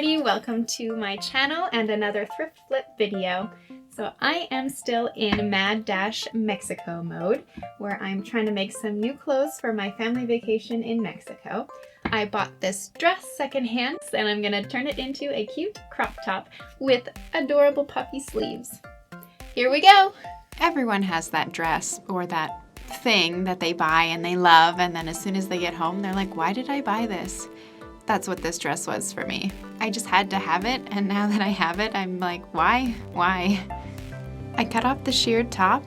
everybody, welcome to my channel and another thrift flip video. So I am still in Mad Dash Mexico mode, where I'm trying to make some new clothes for my family vacation in Mexico. I bought this dress secondhand and I'm gonna turn it into a cute crop top with adorable puffy sleeves. Here we go! Everyone has that dress or that thing that they buy and they love, and then as soon as they get home they're like, why did I buy this? That's what this dress was for me. I just had to have it, and now that I have it, I'm like, why? I cut off the sheared top.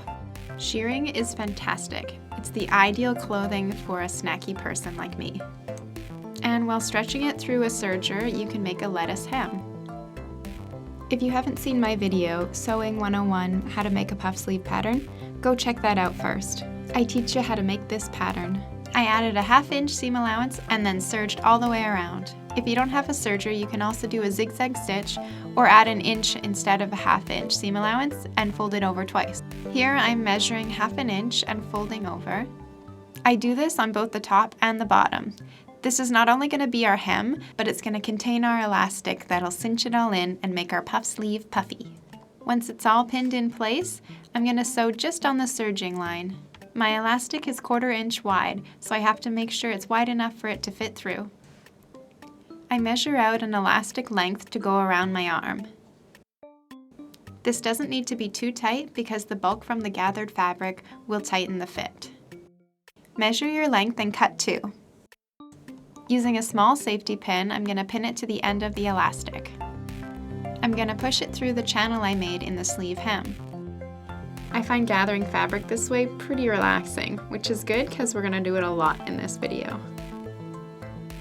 Shearing is fantastic. It's the ideal clothing for a snacky person like me. And while stretching it through a serger, you can make a lettuce hem. If you haven't seen my video, Sewing 101, How to Make a Puff Sleeve Pattern, go check that out first. I teach you how to make this pattern. I added a 1/2 inch seam allowance and then serged all the way around. If you don't have a serger, you can also do a zigzag stitch or add an inch instead of a 1/2 inch seam allowance and fold it over twice. Here I'm measuring 1/2 inch and folding over. I do this on both the top and the bottom. This is not only going to be our hem, but it's going to contain our elastic that'll cinch it all in and make our puff sleeve puffy. Once it's all pinned in place, I'm going to sew just on the serging line. My elastic is 1/4 inch wide, so I have to make sure it's wide enough for it to fit through. I measure out an elastic length to go around my arm. This doesn't need to be too tight because the bulk from the gathered fabric will tighten the fit. Measure your length and cut 2. Using a small safety pin, I'm going to pin it to the end of the elastic. I'm going to push it through the channel I made in the sleeve hem. I find gathering fabric this way pretty relaxing, which is good because we're going to do it a lot in this video.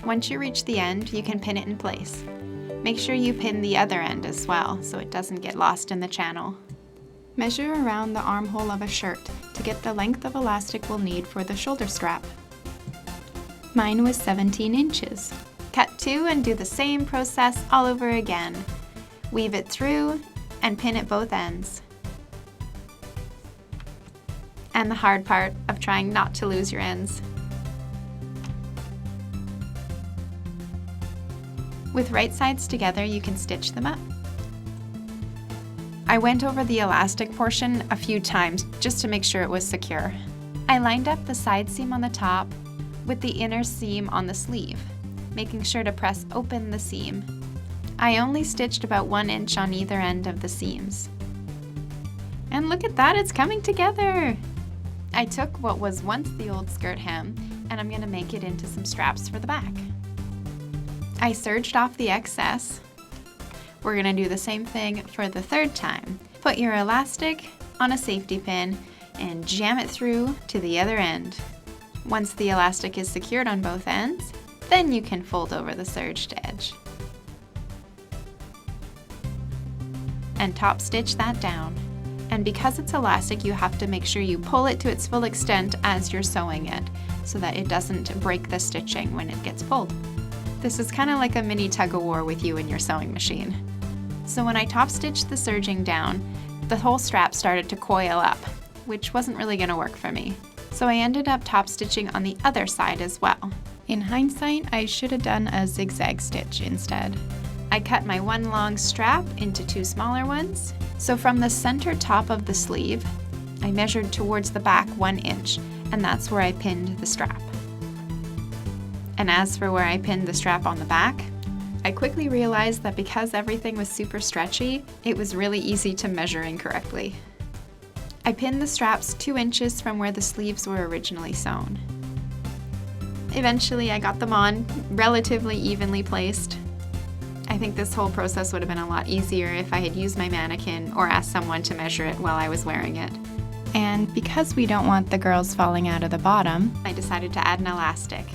Once you reach the end, you can pin it in place. Make sure you pin the other end as well so it doesn't get lost in the channel. Measure around the armhole of a shirt to get the length of elastic we'll need for the shoulder strap. Mine was 17 inches. Cut 2 and do the same process all over again. Weave it through and pin at both ends. And the hard part of trying not to lose your ends. With right sides together, you can stitch them up. I went over the elastic portion a few times just to make sure it was secure. I lined up the side seam on the top with the inner seam on the sleeve, making sure to press open the seam. I only stitched about 1 inch on either end of the seams. And look at that, it's coming together! I took what was once the old skirt hem and I'm going to make it into some straps for the back. I serged off the excess. We're going to do the same thing for the 3rd time. Put your elastic on a safety pin and jam it through to the other end. Once the elastic is secured on both ends, then you can fold over the serged edge. And top stitch that down. And because it's elastic, you have to make sure you pull it to its full extent as you're sewing it, so that it doesn't break the stitching when it gets pulled. This is kind of like a mini tug-of-war with you and your sewing machine. So when I top stitched the serging down, the whole strap started to coil up, which wasn't really going to work for me. So I ended up top stitching on the other side as well. In hindsight, I should have done a zigzag stitch instead. I cut my one long strap into 2 smaller ones. So from the center top of the sleeve, I measured towards the back 1 inch, and that's where I pinned the strap. And as for where I pinned the strap on the back, I quickly realized that because everything was super stretchy, it was really easy to measure incorrectly. I pinned the straps 2 inches from where the sleeves were originally sewn. Eventually I got them on, relatively evenly placed. I think this whole process would have been a lot easier if I had used my mannequin or asked someone to measure it while I was wearing it. And because we don't want the girls falling out of the bottom, I decided to add an elastic.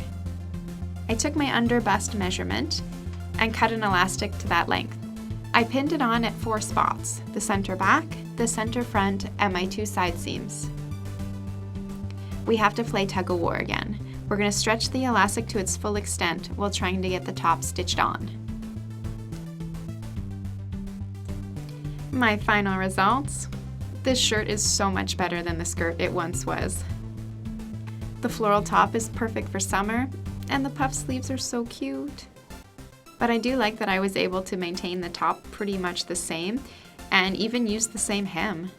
I took my under bust measurement and cut an elastic to that length. I pinned it on at 4 spots, the center back, the center front, and my 2 side seams. We have to play tug-of-war again. We're going to stretch the elastic to its full extent while trying to get the top stitched on. My final results. This shirt is so much better than the skirt it once was. The floral top is perfect for summer, and the puff sleeves are so cute. But I do like that I was able to maintain the top pretty much the same and even use the same hem.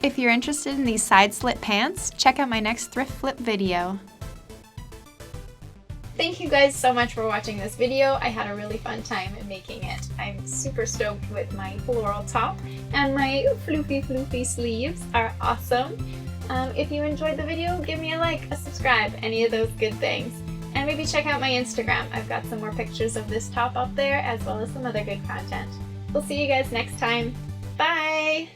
If you're interested in these side slit pants, check out my next thrift flip video. Thank you guys so much for watching this video. I had a really fun time making it. I'm super stoked with my floral top, and my floofy sleeves are awesome. If you enjoyed the video, give me a like, a subscribe, any of those good things. And maybe check out my Instagram. I've got some more pictures of this top up there, as well as some other good content. We'll see you guys next time. Bye!